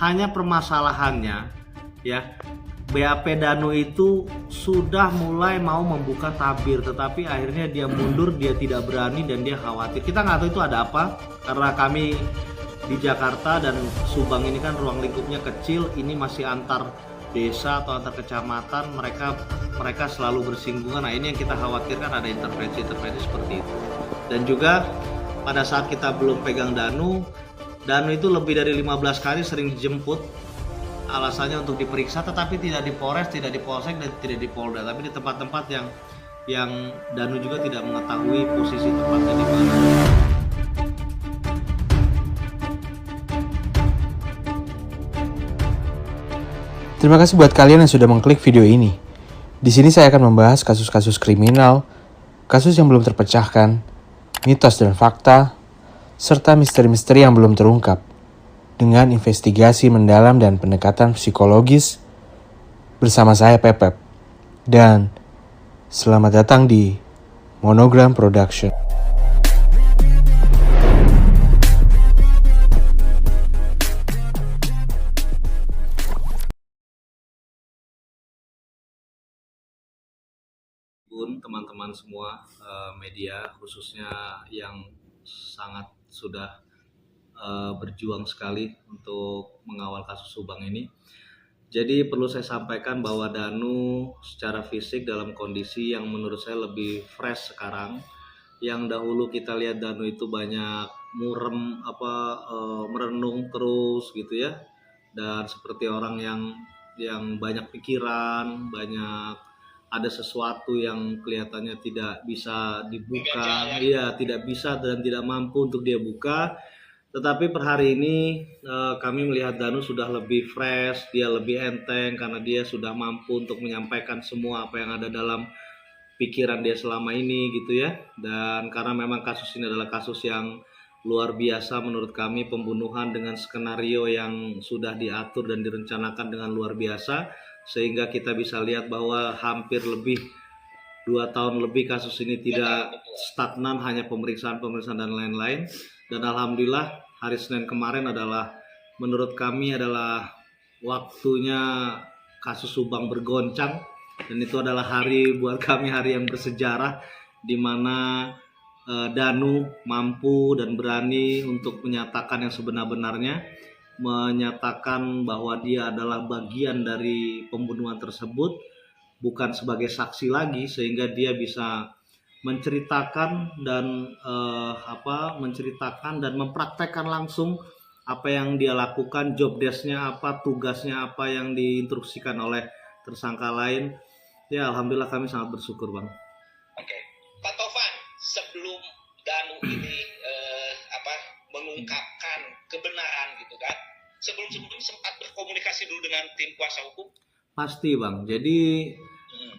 Hanya permasalahannya ya, BAP Danu itu sudah mulai mau membuka tabir, tetapi akhirnya dia mundur, dia tidak berani dan dia khawatir. Kita nggak tahu itu ada apa, karena kami di Jakarta dan Subang ini kan ruang lingkupnya kecil, ini masih antar desa atau antar kecamatan, mereka selalu bersinggungan. Nah, ini yang kita khawatirkan, ada intervensi seperti itu. Dan juga pada saat kita belum pegang Danu itu lebih dari 15 kali sering dijemput, alasannya untuk diperiksa, tetapi tidak di Polres, tidak di Polsek, dan tidak di Polda, tapi di tempat-tempat yang Danu juga tidak mengetahui posisi tempatnya di mana. Terima kasih buat kalian yang sudah mengklik video ini. Di sini saya akan membahas kasus-kasus kriminal, kasus yang belum terpecahkan, mitos dan fakta, serta misteri-misteri yang belum terungkap, dengan investigasi mendalam dan pendekatan psikologis bersama saya Pepep. Dan selamat datang di Monogram Production. Teman-teman semua media, khususnya yang sangat sudah berjuang sekali untuk mengawal kasus Subang ini. Jadi perlu saya sampaikan bahwa Danu secara fisik dalam kondisi yang menurut saya lebih fresh sekarang. Yang dahulu kita lihat Danu itu banyak murem, merenung terus gitu ya, dan seperti orang yang banyak pikiran, banyak ada sesuatu yang kelihatannya tidak bisa dibuka, iya tidak bisa dan tidak mampu untuk dia buka. Tetapi per hari ini kami melihat Danu sudah lebih fresh, dia lebih enteng karena dia sudah mampu untuk menyampaikan semua apa yang ada dalam pikiran dia selama ini gitu ya. Dan karena memang kasus ini adalah kasus yang luar biasa menurut kami, pembunuhan dengan skenario yang sudah diatur dan direncanakan dengan luar biasa, sehingga kita bisa lihat bahwa hampir lebih 2 tahun lebih kasus ini tidak stagnan, hanya pemeriksaan dan lain-lain. Dan alhamdulillah hari Senin kemarin adalah menurut kami adalah waktunya kasus Subang bergoncang, dan itu adalah hari buat kami, hari yang bersejarah di mana Danu mampu dan berani untuk menyatakan yang sebenar-benarnya, menyatakan bahwa dia adalah bagian dari pembunuhan tersebut, bukan sebagai saksi lagi, sehingga dia bisa menceritakan dan mempraktekkan langsung apa yang dia lakukan, job desk-nya apa, tugasnya apa yang diinstruksikan oleh tersangka lain. Ya alhamdulillah kami sangat bersyukur, Bang. Oke, Pak Tovan, sebelum Danu ini mengungkapkan kebenaran gitu kan, sebelum sempat berkomunikasi dulu dengan tim kuasa hukum? Pasti, Bang. Jadi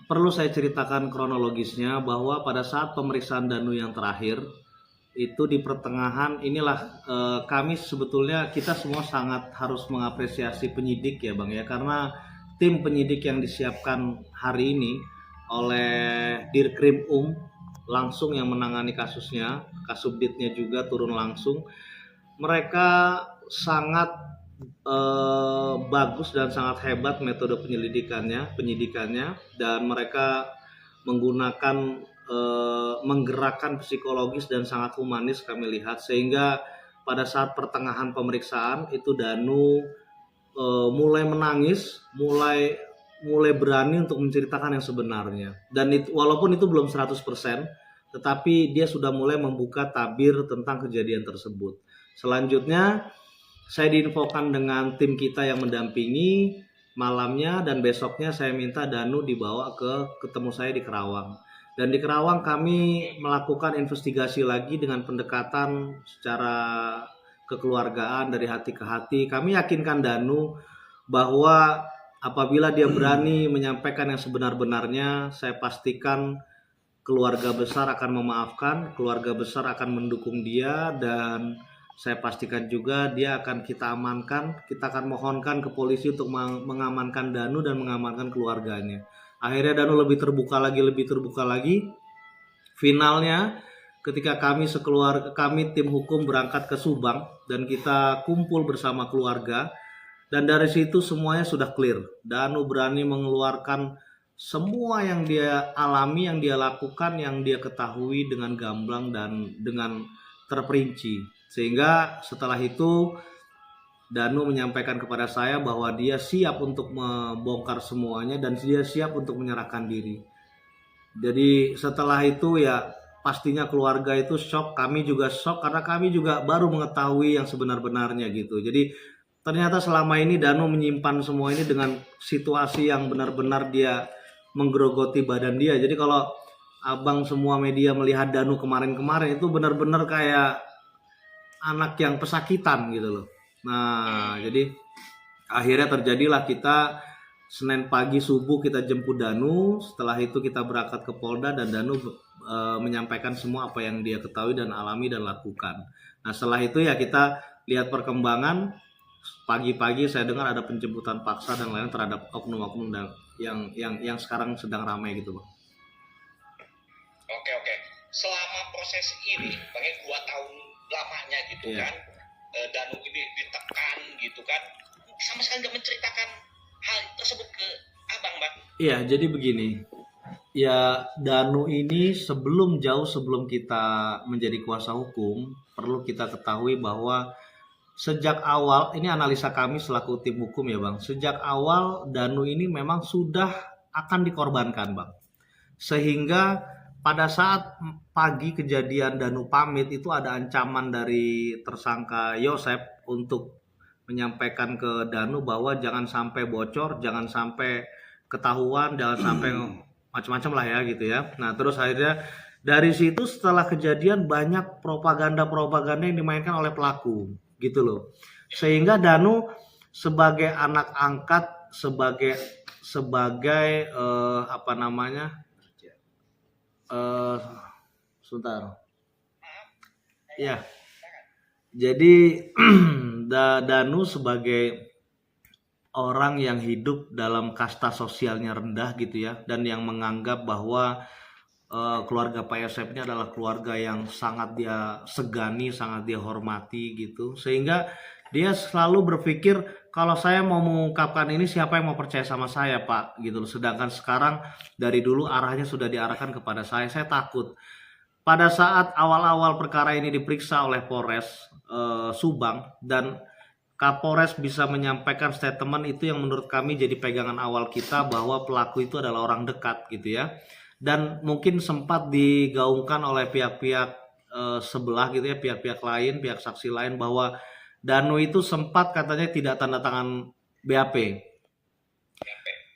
perlu saya ceritakan kronologisnya bahwa pada saat pemeriksaan Danu yang terakhir itu di pertengahan inilah kami sebetulnya, kita semua sangat harus mengapresiasi penyidik ya, Bang ya, karena tim penyidik yang disiapkan hari ini oleh Dirkrim langsung yang menangani kasusnya, Kasubditnya juga turun langsung. Mereka sangat bagus dan sangat hebat metode penyidikannya, dan mereka menggunakan menggerakkan psikologis dan sangat humanis kami lihat, sehingga pada saat pertengahan pemeriksaan itu Danu mulai menangis, mulai berani untuk menceritakan yang sebenarnya. Dan walaupun itu belum 100%, tetapi dia sudah mulai membuka tabir tentang kejadian tersebut. Selanjutnya saya diinfokan dengan tim kita yang mendampingi malamnya, dan besoknya saya minta Danu dibawa ketemu saya di Kerawang. Dan di Kerawang kami melakukan investigasi lagi dengan pendekatan secara kekeluargaan, dari hati ke hati. Kami yakinkan Danu bahwa apabila dia berani menyampaikan yang sebenar-benarnya, saya pastikan keluarga besar akan memaafkan, keluarga besar akan mendukung dia, dan saya pastikan juga dia akan kita amankan. Kita akan mohonkan ke polisi untuk mengamankan Danu dan mengamankan keluarganya. Akhirnya Danu lebih terbuka lagi. Finalnya ketika kami tim hukum berangkat ke Subang dan kita kumpul bersama keluarga, Dan dari situ semuanya sudah clear. Danu berani mengeluarkan semua yang dia alami, yang dia lakukan, yang dia ketahui dengan gamblang dan dengan terperinci. Sehingga setelah itu Danu menyampaikan kepada saya bahwa dia siap untuk membongkar semuanya dan dia siap untuk menyerahkan diri. Jadi setelah itu ya pastinya keluarga itu shock, kami juga shock karena kami juga baru mengetahui yang sebenar-benarnya gitu. Jadi ternyata selama ini Danu menyimpan semua ini dengan situasi yang benar-benar dia menggerogoti badan dia. Jadi kalau abang semua media melihat Danu kemarin-kemarin itu benar-benar kayak anak yang pesakitan gitu loh. Nah, jadi akhirnya terjadilah kita Senin pagi subuh kita jemput Danu, setelah itu kita berangkat ke Polda dan Danu menyampaikan semua apa yang dia ketahui dan alami dan lakukan. Nah setelah itu ya kita lihat perkembangan, pagi-pagi saya dengar ada penjemputan paksa dan lain terhadap oknum-oknum yang sekarang sedang ramai gitu Bang. Oke. Selama proses ini, Bang, 2 tahun lamanya gitu kan, Danu ini ditekan gitu kan, sama sekali nggak menceritakan hal tersebut ke abang, Bang. Iya, jadi begini. Ya, Danu ini jauh sebelum kita menjadi kuasa hukum, perlu kita ketahui bahwa sejak awal, ini analisa kami selaku tim hukum ya Bang, sejak awal Danu ini memang sudah akan dikorbankan Bang. Sehingga pada saat pagi kejadian Danu pamit itu ada ancaman dari tersangka Yosep untuk menyampaikan ke Danu bahwa jangan sampai bocor, jangan sampai ketahuan, jangan sampai macam-macam lah ya gitu ya. Nah terus akhirnya dari situ setelah kejadian banyak propaganda yang dimainkan oleh pelaku gitu loh. Sehingga Danu sebagai anak angkat, sebagai apa namanya? Sebentar. Ya. Jadi Danu sebagai orang yang hidup dalam kasta sosialnya rendah gitu ya, dan yang menganggap bahwa keluarga Pak Yosep ini adalah keluarga yang sangat dia segani, sangat dia hormati gitu, sehingga dia selalu berpikir kalau saya mau mengungkapkan ini siapa yang mau percaya sama saya Pak gitu. Sedangkan sekarang dari dulu arahnya sudah diarahkan kepada saya takut. Pada saat awal-awal perkara ini diperiksa oleh Polres Subang dan Kapolres bisa menyampaikan statement itu yang menurut kami jadi pegangan awal kita bahwa pelaku itu adalah orang dekat gitu ya. Dan mungkin sempat digaungkan oleh pihak-pihak sebelah gitu ya, pihak-pihak lain, pihak saksi lain bahwa Danu itu sempat katanya tidak tanda tangan BAP.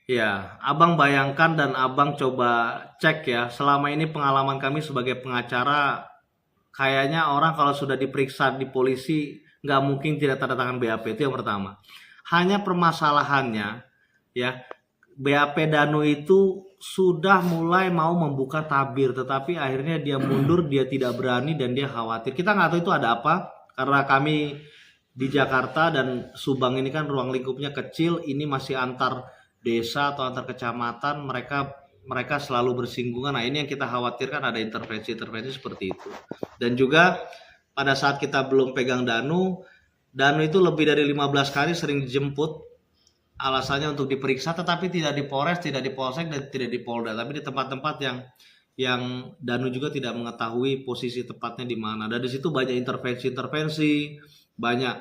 Ya, abang bayangkan dan abang coba cek ya, selama ini pengalaman kami sebagai pengacara, kayaknya orang kalau sudah diperiksa di polisi nggak mungkin tidak tanda tangan BAP, itu yang pertama. Hanya permasalahannya ya, BAP Danu itu sudah mulai mau membuka tabir, tetapi akhirnya dia mundur, dia tidak berani dan dia khawatir. Kita nggak tahu itu ada apa, karena kami di Jakarta dan Subang ini kan ruang lingkupnya kecil, ini masih antar desa atau antar kecamatan, mereka selalu bersinggungan. Nah ini yang kita khawatirkan ada intervensi seperti itu. Dan juga pada saat kita belum pegang Danu itu lebih dari 15 kali sering dijemput, alasannya untuk diperiksa, tetapi tidak di Polres, tidak di Polsek, dan tidak di Polda, tapi di tempat-tempat yang Danu juga tidak mengetahui posisi tepatnya di mana. Dan di situ banyak intervensi, banyak,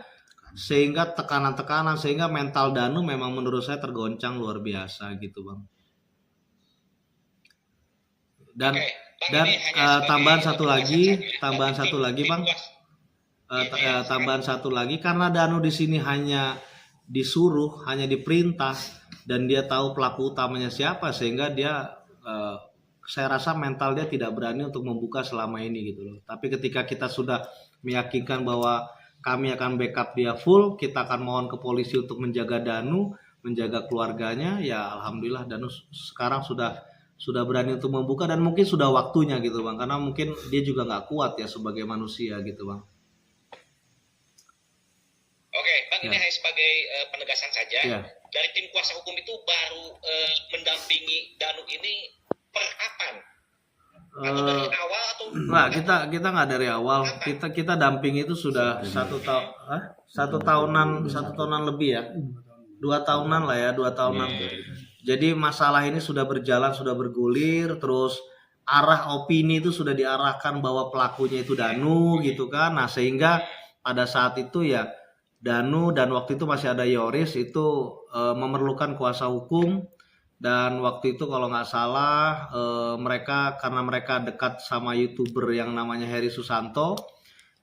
sehingga tekanan-tekanan, sehingga mental Danu memang menurut saya tergoncang luar biasa gitu Bang. Dan tambahan satu lagi karena Danu di sini hanya disuruh, hanya diperintah dan dia tahu pelaku utamanya siapa, sehingga dia saya rasa mental dia tidak berani untuk membuka selama ini gitu loh. Tapi ketika kita sudah meyakinkan bahwa kami akan backup dia full, kita akan mohon ke polisi untuk menjaga Danu, menjaga keluarganya, ya alhamdulillah Danu sekarang sudah berani untuk membuka dan mungkin sudah waktunya gitu Bang, karena mungkin dia juga nggak kuat ya sebagai manusia gitu Bang. Oke Bang, ini hanya sebagai penegasan saja. Dari tim kuasa hukum itu baru mendampingi Danu ini per kapan? Atau dari awal atau Enggak, kita nggak dari awal. Kita damping itu sudah 1 tahunan lebih ya. 2 tahunan lah ya, 2 tahunan. Jadi masalah ini sudah berjalan, sudah bergulir, terus arah opini itu sudah diarahkan bahwa pelakunya itu Danu gitu kan. Nah, sehingga pada saat itu ya Danu dan waktu itu masih ada Yoris itu memerlukan kuasa hukum. Dan waktu itu kalau nggak salah karena mereka dekat sama YouTuber yang namanya Heri Susanto,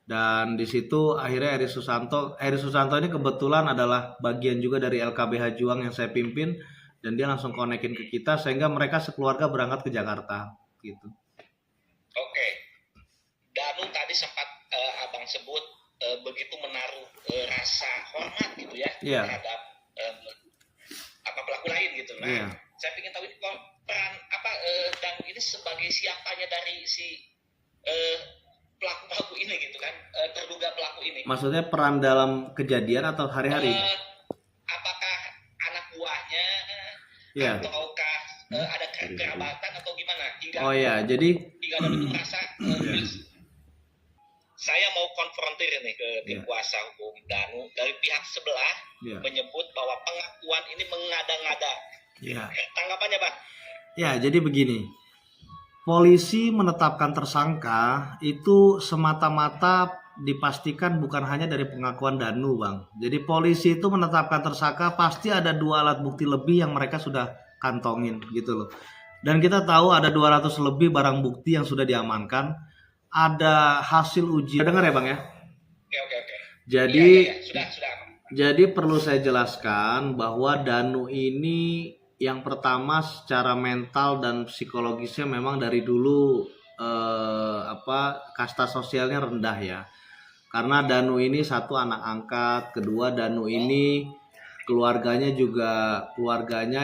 dan di situ akhirnya Heri Susanto ini kebetulan adalah bagian juga dari LKBH Juang yang saya pimpin, dan dia langsung konekin ke kita sehingga mereka sekeluarga berangkat ke Jakarta gitu. Oke. Danu tadi sempat abang sebut begitu menaruh rasa hormat gitu ya terhadap pelaku lain gitu. Nah, saya ingin tahu ini peran Danu ini sebagai siapanya dari si pelaku ini gitu kan, terduga pelaku ini. Maksudnya peran dalam kejadian atau hari-hari? Apakah anak buahnya ataukah ada kerabatan atau gimana? Hingga Danu merasa saya mau konfrontir nih ke tim kuasa hukum Danu dari pihak sebelah menyebut bahwa pengakuan ini mengada-ngada. Tanggapannya, Pak? Ya, jadi begini. Polisi menetapkan tersangka itu semata-mata dipastikan bukan hanya dari pengakuan Danu, Bang. Jadi polisi itu menetapkan tersangka pasti ada 2 alat bukti lebih yang mereka sudah kantongin gitu loh. Dan kita tahu ada 200 lebih barang bukti yang sudah diamankan. Ada hasil uji. Dengar ya, Bang ya? Oke. Jadi Sudah. Jadi perlu saya jelaskan bahwa Danu ini yang pertama secara mental dan psikologisnya memang dari dulu kasta sosialnya rendah ya. Karena Danu ini satu anak angkat, kedua Danu ini keluarganya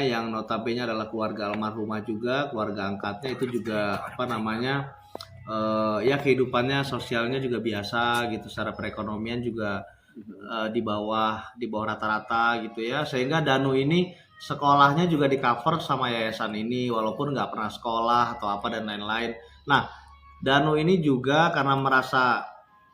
yang notabene adalah keluarga almarhumah juga, keluarga angkatnya itu juga kehidupannya sosialnya juga biasa gitu, secara perekonomian juga di bawah rata-rata gitu ya, sehingga Danu ini sekolahnya juga di cover sama yayasan ini walaupun nggak pernah sekolah atau apa dan lain-lain. Nah, Danu ini juga karena merasa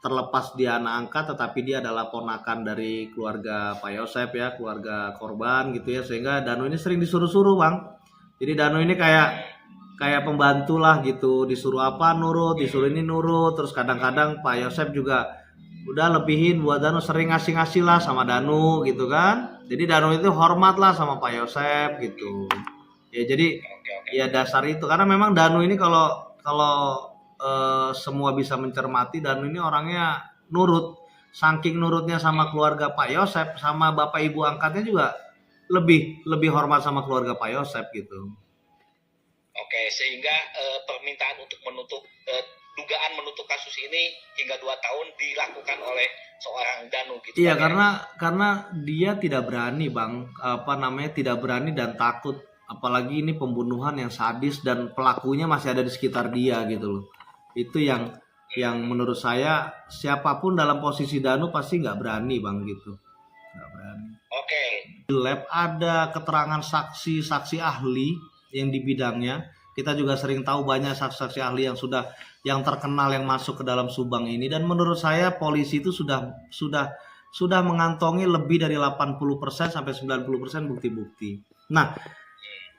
terlepas dia anak angkat tetapi dia adalah ponakan dari keluarga Pak Yosep ya, keluarga korban gitu ya, sehingga Danu ini sering disuruh-suruh, Bang. Jadi Danu ini kayak pembantu lah gitu, disuruh apa nurut, disuruh ini nurut, terus kadang-kadang Pak Yosep juga udah lebihin buat Danu, sering ngasih lah sama Danu gitu kan. Jadi Danu itu hormat lah sama Pak Yosep gitu. Ya jadi ya dasar itu, karena memang Danu ini kalau semua bisa mencermati, Danu ini orangnya nurut. Saking nurutnya sama keluarga Pak Yosep, sama bapak ibu angkatnya juga lebih hormat sama keluarga Pak Yosep gitu. Oke, sehingga permintaan untuk dugaan menutup kasus ini hingga 2 tahun dilakukan oleh seorang Danu gitu. Iya, karena dia tidak berani, Bang. Tidak berani dan takut, apalagi ini pembunuhan yang sadis dan pelakunya masih ada di sekitar dia gitu loh. Itu yang menurut saya siapapun dalam posisi Danu pasti nggak berani, Bang, gitu. Nggak berani. Oke. Di lab ada keterangan saksi ahli yang di bidangnya. Kita juga sering tahu banyak saksi-saksi ahli yang terkenal yang masuk ke dalam Subang ini, dan menurut saya polisi itu sudah mengantongi lebih dari 80% sampai 90% bukti-bukti. Nah,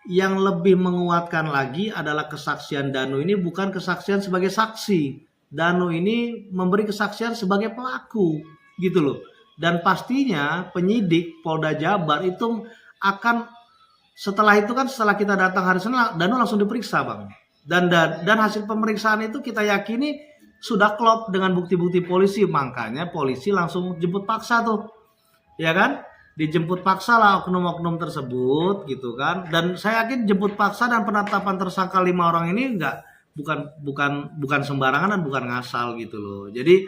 yang lebih menguatkan lagi adalah kesaksian Danu ini bukan kesaksian sebagai saksi. Danu ini memberi kesaksian sebagai pelaku gitu loh. Dan pastinya penyidik Polda Jabar itu akan setelah kita datang hari Senin, Danu langsung diperiksa, Bang. Dan hasil pemeriksaan itu kita yakini sudah klop dengan bukti-bukti polisi, makanya polisi langsung jemput paksa tuh. Ya kan? Dijemput paksa lah oknum-oknum tersebut gitu kan. Dan saya yakin jemput paksa dan penetapan tersangka 5 orang ini bukan sembarangan dan bukan ngasal gitu loh. Jadi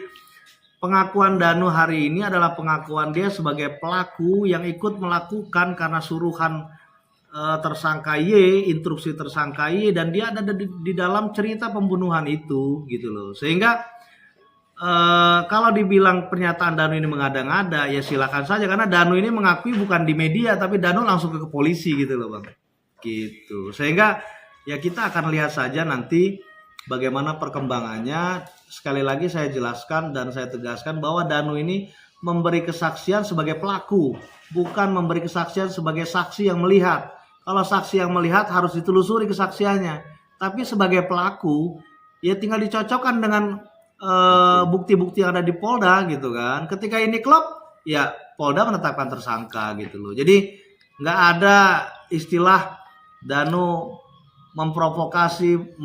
pengakuan Danu hari ini adalah pengakuan dia sebagai pelaku yang ikut melakukan karena suruhan tersangka Y, instruksi tersangka Y, dan dia ada di dalam cerita pembunuhan itu gitu loh. Sehingga kalau dibilang pernyataan Danu ini mengada-ngada, ya silakan saja, karena Danu ini mengakui bukan di media tapi Danu langsung ke polisi gitu loh, Bang. Gitu. Sehingga ya kita akan lihat saja nanti bagaimana perkembangannya. Sekali lagi saya jelaskan dan saya tegaskan bahwa Danu ini memberi kesaksian sebagai pelaku, bukan memberi kesaksian sebagai saksi yang melihat. Kalau saksi yang melihat harus ditelusuri kesaksiannya, tapi sebagai pelaku ya tinggal dicocokkan dengan bukti-bukti yang ada di Polda gitu kan. Ketika ini klop, ya Polda menetapkan tersangka gitu loh. Jadi nggak ada istilah Danu memprovokasi,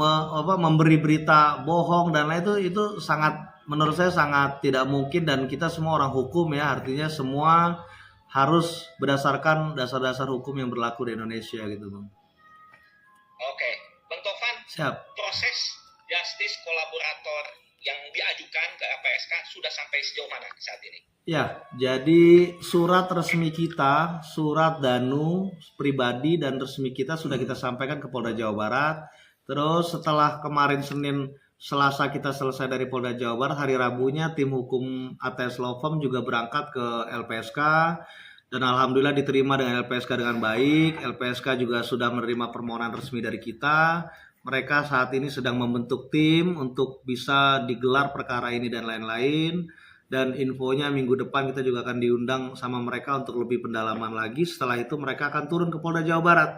memberi berita bohong dan lain itu sangat, menurut saya sangat tidak mungkin, dan kita semua orang hukum ya, artinya semua harus berdasarkan dasar-dasar hukum yang berlaku di Indonesia gitu Bang. Oke, Bang Tovan, Siap. proses justice kolaborator yang diajukan ke LPSK sudah sampai sejauh mana saat ini? Ya, jadi surat resmi kita, surat Danu pribadi dan resmi kita sudah kita sampaikan ke Polda Jawa Barat. Terus setelah kemarin Senin Selasa kita selesai dari Polda Jawa Barat, hari Rabunya tim hukum ATS Law Firm juga berangkat ke LPSK dan alhamdulillah diterima dengan LPSK dengan baik. LPSK juga sudah menerima permohonan resmi dari kita. Mereka saat ini sedang membentuk tim untuk bisa digelar perkara ini dan lain-lain. Dan infonya minggu depan kita juga akan diundang sama mereka untuk lebih pendalaman lagi. Setelah itu mereka akan turun ke Polda Jawa Barat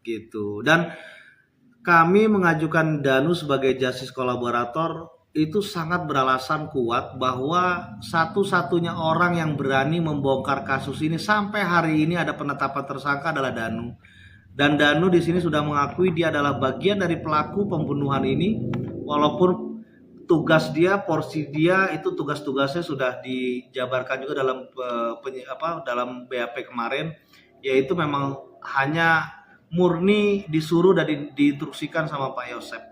gitu. Dan kami mengajukan Danu sebagai justice kolaborator itu sangat beralasan kuat bahwa satu-satunya orang yang berani membongkar kasus ini sampai hari ini ada penetapan tersangka adalah Danu. Dan Danu di sini sudah mengakui dia adalah bagian dari pelaku pembunuhan ini, walaupun tugas dia, porsi dia itu tugas-tugasnya sudah dijabarkan juga dalam BAP kemarin, yaitu memang hanya murni disuruh dan diinstruksikan sama Pak Yosep.